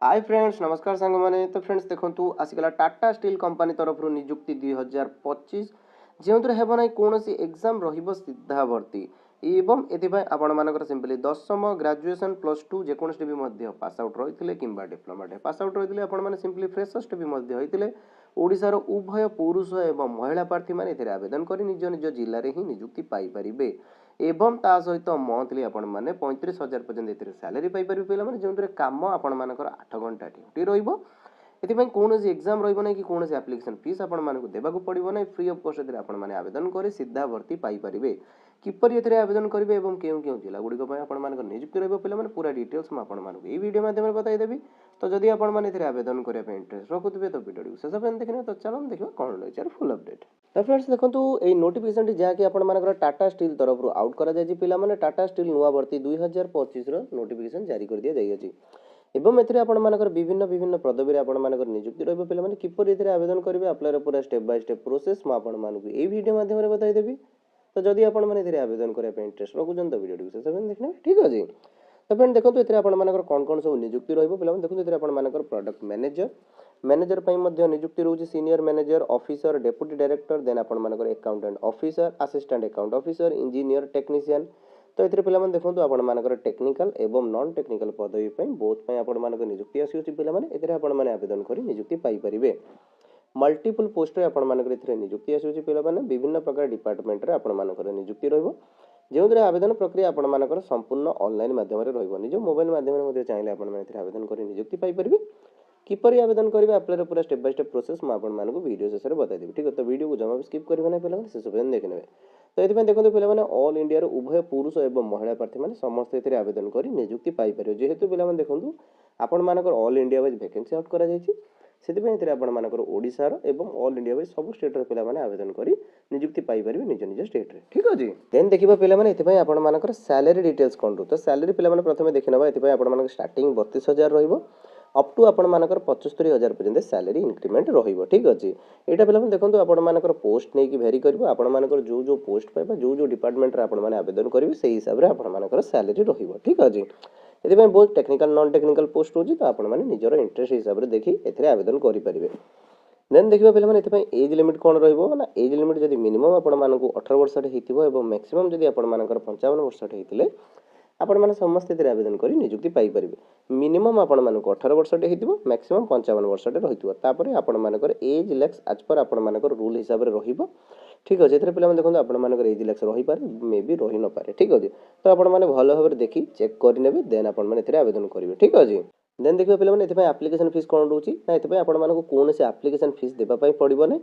hi friends नमस्कार सांग माने तो फ्रेंड्स देखंतु आसीगला टाटा स्टील कंपनी तरफ नियुक्ति 2025 जेउतरे हेबो नै कोनोसी एग्जाम रहिबो सीधा भर्ती एवं एथिबाय आपण मानकर सिंपली दशम ग्रेजुएशन +2 जे कोनोसी भी मध्य पास आउट रहिथिले किंबा डिप्लोमा डे पास आउट रहिथिले आपण माने सिंपली फ्रेशर्स भी मध्य होइथिले ओडिसा रो उभय पुरुष एवं महिला प्रार्थी माने एथिरे आवेदन करी निज निज जिल्ला रे ही नियुक्ति पाई परिबे एवं ता सहित मंथली आपण माने 35,000 पर्यंत एथिरे सैलरी पाई परिबे पिला माने जेउतरे काम आपण मानकर 8 घंटा ड्यूटी रहिबो एथिपाई कौनसी एग्जाम रहिबो नै कि कौनसी एप्लिकेशन फीस आपण मानकु देबाकू पड़िबो नै फ्री ऑफ कॉस्ट एथिरे आपण माने आवेदन करी सीधा भर्ती पाई परिबे किपरि एथिरे आवेदन करिवे एवं केउ केउ जिला गुडी को पय आपण मानकर नियुक्ति रहिबो पिला माने पूरा डिटेल्स म आपण मानकु ए वीडियो माध्यम रे बताई देबी तो जदि आपण माने एथिरे आवेदन करिया पे इंटरेस्ट रखुतबे तो वीडियो को शेष पर्यंत देखिने तो चलो हम देखिबा कोन रहै छै फुल अपडेट तो फ्रेंड्स देखंतु ए नोटिफिकेशन टी जहा कि आपण मानकर टाटा स्टील तरफ रु आउट करा जाय छि पिला माने टाटा स्टील नुवा भर्ती 2025 रो नोटिफिकेशन जारी कर दिया जाय अछि एवं एथिरे आपण मानकर विभिन्न विभिन्न पदवी रे आपण मानकर नियुक्ति रहबो पिला माने किपर एथिरे आवेदन करिवे अप्लाई पूरा स्टेप बाय स्टेप प्रोसेस म आपण मानकु ए वीडियो माध्यम रे बताई देबी तो जदि आपण माने एथिरे आवेदन करिया पे इंटरेस्ट रखुछन तो वीडियो को शेष देखने ठीक अछि तो फ्रेंड देखंतु एथिरे आपण मानकर कोन कोन सब नियुक्ति रहबो पिला माने देखंतु एथिरे आपण मानकर प्रोडक्ट मैनेजर मैनेजर पई मध्य नियुक्ति रहउछि senior manager officer deputy director then आपण मानकर accountant officer assistant account officer engineer technician तो एथिरे पिला माने देखंतु आपण मानकर टेक्निकल एवं नॉन टेक्निकल पदवी पई बोथ पई आपण मानकर नियुक्ति आसी पिला माने एथिरे आपण माने आवेदन करी नियुक्ति पाई परिबे मल्टीपल पोस्ट रे आपण मानकर एथिरे नियुक्ति आसी पिला माने विभिन्न प्रकार डिपार्टमेंट रे आपण मानकर नियुक्ति रहबो जेउद्रे आवेदन प्रक्रिया आपण मानकर संपूर्ण ऑनलाइन माध्यम रे रहबो निज मोबाइल माध्यम रे मध्ये चाहिले आपण माने एथिरे आवेदन करी नियुक्ति पाई परिबे किपरि आवेदन करिवे अप्लाई रे पूरा स्टेप बाय स्टेप प्रोसेस म आपण मानकु वीडियो शेष रे बताई देबी ठीक है तो वीडियो को जमा भी स्किप करबे नै पिला माने शेष पर्यंत देखि नेबे तो एथिपे देखंतु पिला माने ऑल इंडिया रो उभय पुरुष एवं महिला प्रार्थी माने समस्त एथिरे आवेदन करी नियुक्ति पाई परियो जेहेतु पिला माने देखंतु आपण मानकर all India wise vacancy out करा जायछि सेतिपे एथिरे आपण मानकर ओडिसा रो एवं ऑल इंडिया वाइज सब स्टेट रो पिला माने आवेदन करी नियुक्ति पाई परिबे निज निज स्टेट रे ठीक अछि देन देखिबा पिला माने एथिपे आपण मानकर सैलरी डिटेल्स कोन तो सैलरी पिला माने प्रथमे देखिनबा एथिपे आपण मानकर स्टार्टिंग 32,000 रहइबो अप टू आपण मानकर 75,000 पर्यंत सैलरी इंक्रीमेंट रहिबो ठीक अछि एटा पिला माने देखंतु आपण मानकर पोस्ट नै कि वेरी करबो आपण मानकर जो जो पोस्ट पाइबा जो जो डिपार्टमेंट रे आपण माने आवेदन करिवे सेही हिसाब रे आपण मानकर सैलरी रहिबो ठीक अछि एति पय बहुत टेक्निकल नॉन टेक्निकल पोस्ट होजी तो आपण माने निजर इंटरेस्ट हिसाब रे देखि एथिरे आवेदन करि परिबे देन देखिबा पिला माने एति पय एज लिमिट कोन रहिबो ना एज लिमिट जदि मिनिमम आपण मानकु 18 वर्ष रे हिथिबो एवं मैक्सिमम जदि आपण मानकर 55 वर्ष रे हिथिले आपण माने समस्त एथिरे आवेदन करी नियुक्ति पाई परिबे मिनिमम आपण मानकु 18 वर्ष रे हिथिबो मैक्सिमम 55 वर्ष रे रहितबो तापरे आपण मानकर एज लेक्स आज पर आपण मानकर रूल हिसाब रे रहिबो ठीक अछि एथिरे पिला माने देखंतु आपण मानकर एज लेक्स रहि पारे मे बी रहि न पारे ठीक अछि तो आपण माने भलो भाबरे देखि चेक करि नेबे देन आपण माने एथिरे आवेदन करिवे ठीक अछि देन देखिबा पिला माने एथि पय एप्लीकेशन फीस कोन रहउची ना एथि पय आपण मानकु कोनसे एप्लीकेशन फीस देबा पय पडिबो नै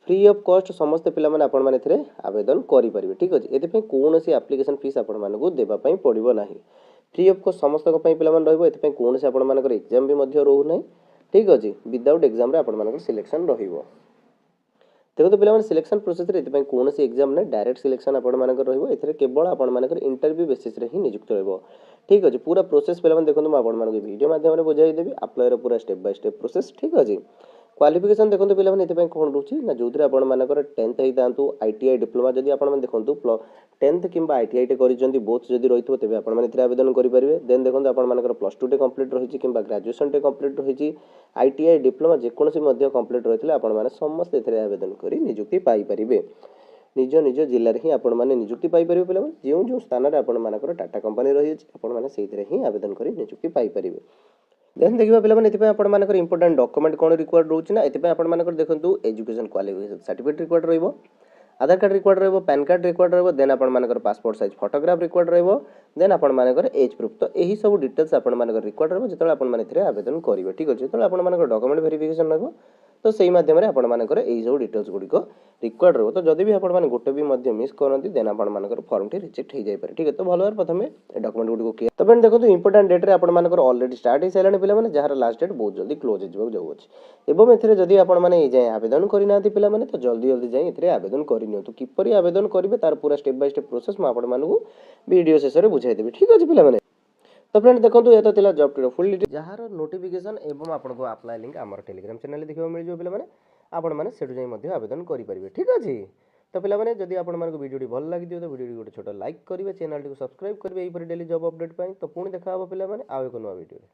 फ्री ऑफ कॉस्ट समस्त पिला माने आपण माने एथिरे आवेदन करि परिबे ठीक अछि एथि पय कोनसे एप्लीकेशन फीस आपण मानकु देबा पय पडिबो नाही फ्री ऑफ कॉस्ट समस्त को पय पिला माने रहइबो एथि पय कोनसे आपण मानकर एग्जाम भी मध्य रहउ नै ठीक अछि विदाउट एग्जाम रे आपण मानकर सिलेक्शन रहिबो देखो तो पिला सिलेक्शन प्रोसेस रे एथि कौन एग्जाम ना डायरेक्ट सिलेक्शन आपण मानकर रहइबो एथिरे केवल आपण मानकर इंटरव्यू बेसिस रे ही नियुक्त रहइबो ठीक अछि पूरा प्रोसेस पिला देखो म आपण मानकर वीडियो माध्यम रे बुझाई देबी अप्लाई रे पूरा स्टेप बाय स्टेप प्रोसेस ठीक अछि क्वालिफिकेशन देखो पिला एथि कोन रहउची ना जोथरे आपण मानकर 10th हेइ दांतु आईटीआई डिप्लोमा जदि आपण माने देखंतु 10th किंबा आईटीआई टे करिसंती बोथ जदि रहितो तेबे आपण माने एथिरे आवेदन करि परिबे देन देखंतु आपण मानकर +2 टे कंप्लीट रहिची किंबा ग्रेजुएशन टे कंप्लीट रहिची आईटीआई डिप्लोमा जे कोनसी मध्य कंप्लीट रहितले आपण माने समस्त एथिरे आवेदन करी नियुक्ति पाई परिबे निज निज जिल्ला रे ही आपण माने नियुक्ति पाई परिबे पिला जे जो स्थान रे आपण मानकर टाटा कंपनी रहि अछि आपण माने सेहितरे ही आवेदन करी नियुक्ति पाई परिबे देन देखिबा पिला माने एथिपय आपण मानकर इंपोर्टेंट डॉक्यूमेंट कोन रिक्वायर्ड रहउची ना एथिपय आपण मानकर देखंतु एजुकेशन क्वालिफिकेशन सर्टिफिकेट रिक्वायर्ड रहइबो आधार कार्ड रिक्वायर्ड रहइबो पैन कार्ड रिक्वायर्ड रहइबो देन आपण मानकर पासपोर्ट साइज फोटोग्राफ रिक्वायर्ड रहइबो देन आपण मानकर एज प्रूफ तो एही सब डिटेल्स आपण मानकर रिक्वायर्ड रहइबो जेतले आपण माने एथिरे आवेदन करिवे ठीक अछि जेतले आपण मानकर डॉक्यूमेंट वेरिफिकेशन रहइबो तो सेही माध्यम रे आपण मानकर एही सब डिटेल्स गुडी को रिक्वायर्ड रहइबो तो जदि भी आपण माने गोटे भी मध्य मिस करंती देन आपण मानकर फॉर्म टी रिजेक्ट हे जाय पारे ठीक है तो भलो प्रथमे डॉक्यूमेंट गुडी को क्लियर तो फ्रेंड देखो इंपोर्टेंट डेट रे आपण मानकर ऑलरेडी स्टार्ट हे सैलानी पिला माने जहार लास्ट डेट बहुत जल्दी क्लोज हे जबो जाउ अछि एवं एथिरे जदि आपण माने ए जाय आवेदन करि नाथि पिला माने तो जल्दी जल्दी जाय एथिरे आवेदन करि नियंतु किपरि आवेदन करिवे तार पूरा स्टेप बाय स्टेप प्रोसेस म आपण मानकु वीडियो शेष रे बुझाई देबी ठीक अछि पिला माने तो फ्रेंड देखंतु एतो तिला जॉब टी फुल डिटेल जहार नोटिफिकेशन एवं आपण को अप्लाई लिंक हमर टेलीग्राम चैनल रे देखिबो मिल जो पिला माने आपण माने सेटु जाय मध्ये आवेदन करि परिबे ठीक अछि तो पिला माने जदि आपण मानकु वीडियो टी भल लागि दियो तो वीडियो टी गोटे छोटा लाइक करिवे चैनल टी को सब्सक्राइब करिवे एही पर डेली जॉब अपडेट पई तो पुणी देखा हो पिला माने आउ एको नवा वीडियो